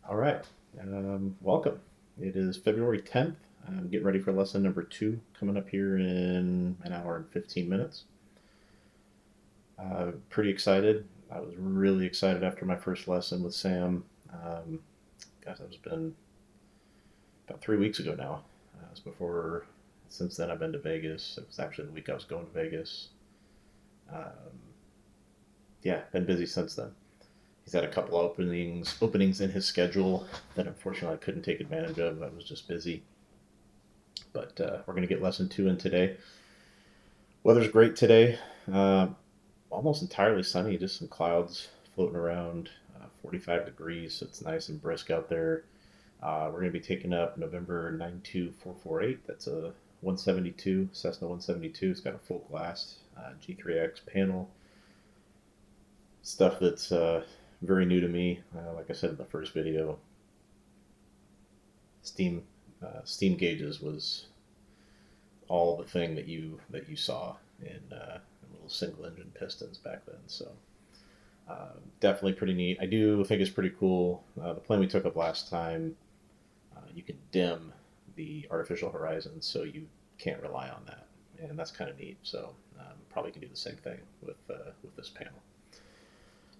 All right. Welcome. It is February 10th. I'm getting ready for lesson number two coming up here in an hour and 15 minutes. Pretty excited. I was really excited after my first lesson with Sam. Um, Gosh, that's been about 3 weeks ago now. It was before, since then, I've been to Vegas. It was actually the week I was going to Vegas. Um, yeah, been busy since then. He's had a couple of openings in his schedule that unfortunately I couldn't take advantage of. I was just busy. But we're going to get lesson two in today. Weather's great today. Uh, Almost entirely sunny, just some clouds floating around. 45 degrees, so it's nice and brisk out there. We're going to be taking up November 92448. That's a 172, Cessna 172. It's got a full glass G3X panel. Stuff that's very new to me. Like I said in the first video, steam steam gauges was all the thing that you saw in little single engine pistons back then. So definitely pretty neat. I do think it's pretty cool. The plane we took up last time, you can dim the artificial horizon, so you can't rely on that, and that's kind of neat. So probably can do the same thing with this panel.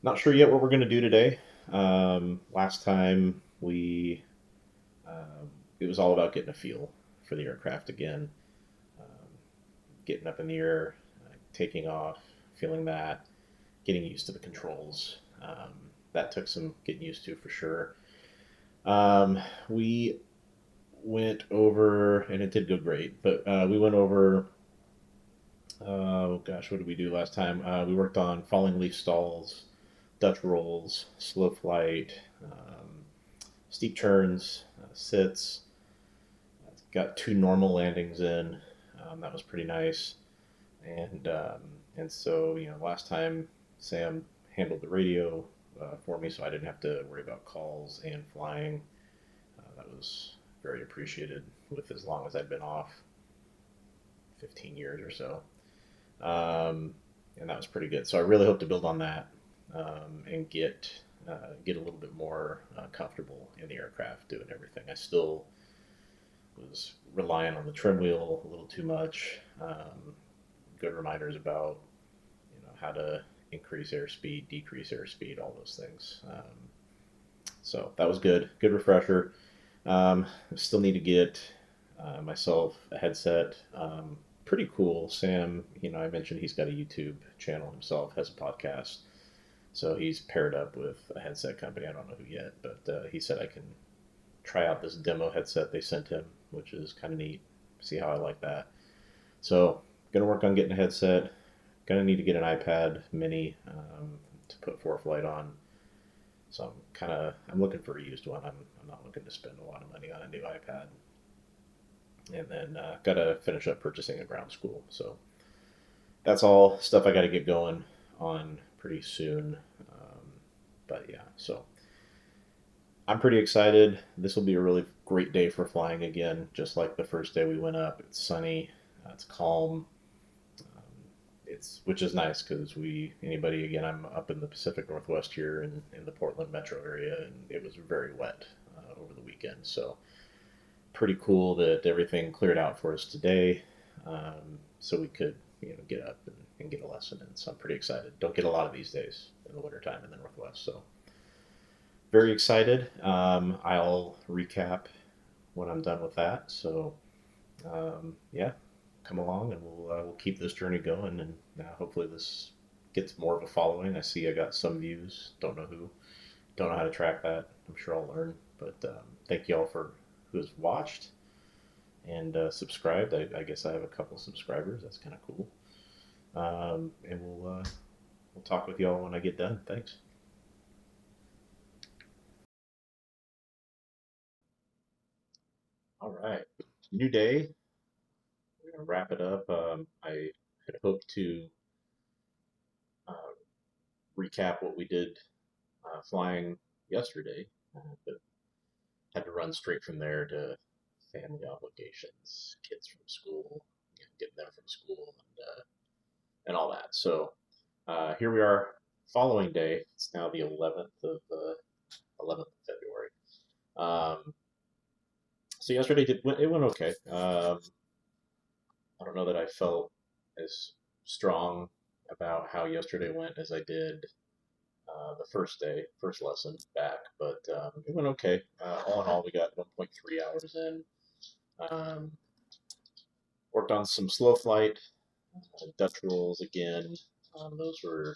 Not sure yet what we're going to do today. Last time um, it was all about getting a feel for the aircraft again, um, getting up in the air, taking off, feeling that, getting used to the controls. That took some getting used to for sure. We went over, and it did go great, but we went over, oh gosh, what did we do last time? We worked on falling leaf stalls, Dutch rolls, slow flight, steep turns, sits. Got two normal landings in. That was pretty nice. And so last time Sam handled the radio for me, so I didn't have to worry about calls and flying. That was very appreciated with as long as I'd been off, 15 years or so, um, and that was pretty good. So I really hope to build on that and get a little bit more comfortable in the aircraft doing everything. I still was relying on the trim wheel a little too much. Good reminders about how to increase airspeed, decrease airspeed, all those things. So that was good. Good refresher. Still need to get myself a headset. Pretty cool. Sam, I mentioned he's got a YouTube channel himself, has a podcast. So he's paired up with a headset company. I don't know who yet, but he said I can try out this demo headset they sent him, which is kind of neat. See how I like that. So, gonna work on getting a headset. Gonna need to get an iPad Mini to put ForeFlight on. So I'm looking for a used one. I'm not looking to spend a lot of money on a new iPad. And then gotta finish up purchasing a ground school. So that's all stuff I got to get going on pretty soon. But yeah, so I'm pretty excited. This will be a really great day for flying again, just like the first day we went up. It's sunny, it's calm, it's which is nice because anybody again, I'm up in the Pacific Northwest here in the Portland metro area, and it was very wet over the weekend. So pretty cool that everything cleared out for us today, so we could get up and get a lesson in. So I'm pretty excited. Don't get a lot of these days in the wintertime in the Northwest, so very excited. I'll recap when I'm done with that. So yeah, come along and we'll keep this journey going, and hopefully this gets more of a following. I see I got some views. Don't know who. Don't know how to track that. I'm sure I'll learn. But thank you all for who has watched and subscribed. I guess I have a couple subscribers. That's kind of cool. And we'll talk with y'all when I get done. Thanks. All right, new day. We're gonna wrap it up. I had hoped to uh, recap what we did flying yesterday, but had to run straight from there to family obligations, kids from school, getting them from school, and all that. So here we are, following day. It's now the 11th of February. Um, so yesterday it went okay. I don't know that I felt as strong about how yesterday went as I did the first lesson back, but it went okay. All in all, we got 1.3 hours in. Um, Worked on some slow flight, Dutch rolls again. Those were,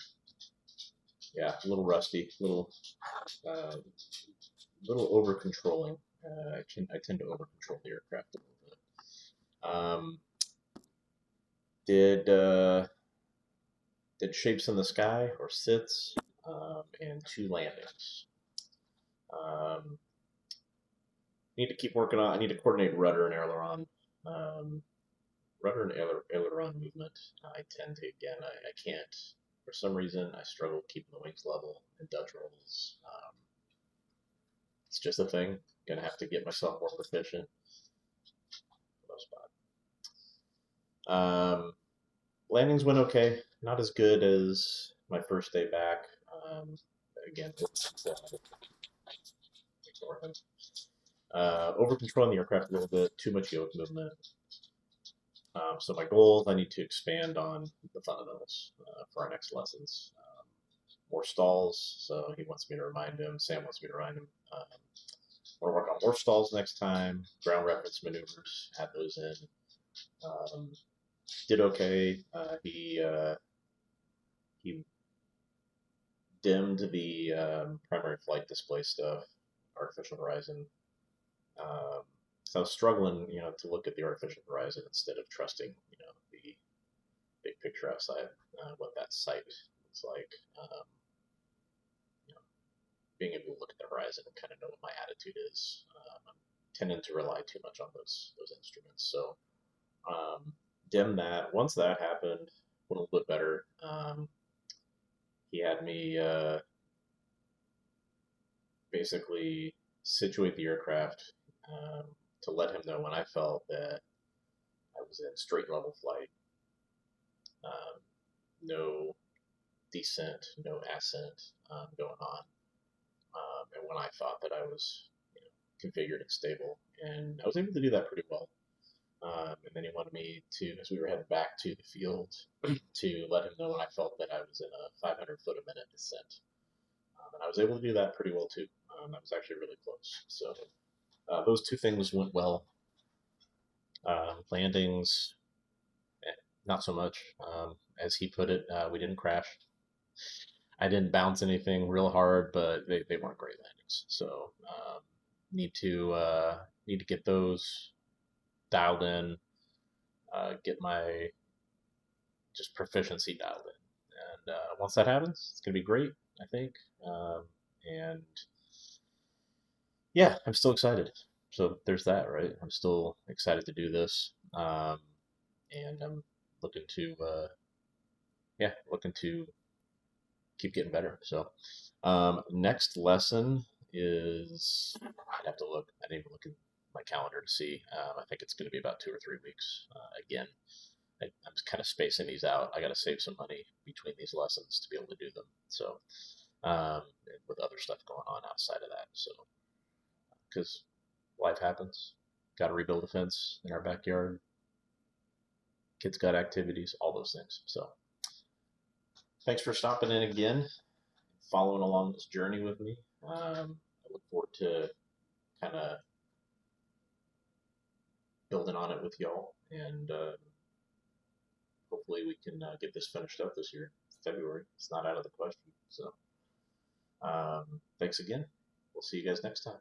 yeah, a little rusty, uh, little over controlling. I tend to over control the aircraft a little bit. Did did shapes in the sky or sits, and two landings. Um, Need to keep working on. I need to coordinate rudder and aileron. Um, Rudder and aileron movement. I tend to again. I can't for some reason. I struggle keeping the wings level in Dutch rolls. It's just a thing. Gonna have to get myself more proficient. Landings went okay. Not as good as my first day back. Again, ignore him. Over controlling the aircraft a little bit. Too much yoke movement. So my goals, I need to expand on the fundamentals for our next lessons. More stalls, so he wants me to remind him. Sam wants me to remind him. We'll work on more stalls next time. Ground reference maneuvers, add those in. Um, did okay. He dimmed the primary flight display stuff, artificial horizon. So I was struggling, to look at the artificial horizon instead of trusting, the big picture outside, what that site looks like. You know, Being able to look at the horizon and kind of know what my attitude is. I'm tending to rely too much on those instruments. So dim that. Once that happened, went a little bit better. He had me basically situate the aircraft um, to let him know when I felt that I was in straight level flight, um, no descent, no ascent going on, and when I thought that I was configured and stable. And I was able to do that pretty well. And then he wanted me to, as we were heading back to the field, to let him know when I felt that I was in a 500 foot a minute descent. And I was able to do that pretty well too. That was actually really close. So those two things went well. Landings, not so much. As he put it, we didn't crash. I didn't bounce anything real hard, but they weren't great landings. So need to need to get those dialed in. Get my just proficiency dialed in, and once that happens, it's gonna be great. I think, and yeah, I'm still excited. So there's that, right? I'm still excited to do this, and I'm looking to, yeah, looking to keep getting better. So next lesson is I'd have to look. I didn't even look at my calendar to see. I think it's going to be about 2 or 3 weeks. Again, I'm kind of spacing these out. I got to save some money between these lessons to be able to do them. So with other stuff going on outside of that, so because life happens, got to rebuild a fence in our backyard. Kids got activities, all those things. So thanks for stopping in again, following along this journey with me. I look forward to kind of building on it with y'all, and hopefully we can get this finished up this year. February. It's not out of the question. So thanks again. We'll see you guys next time.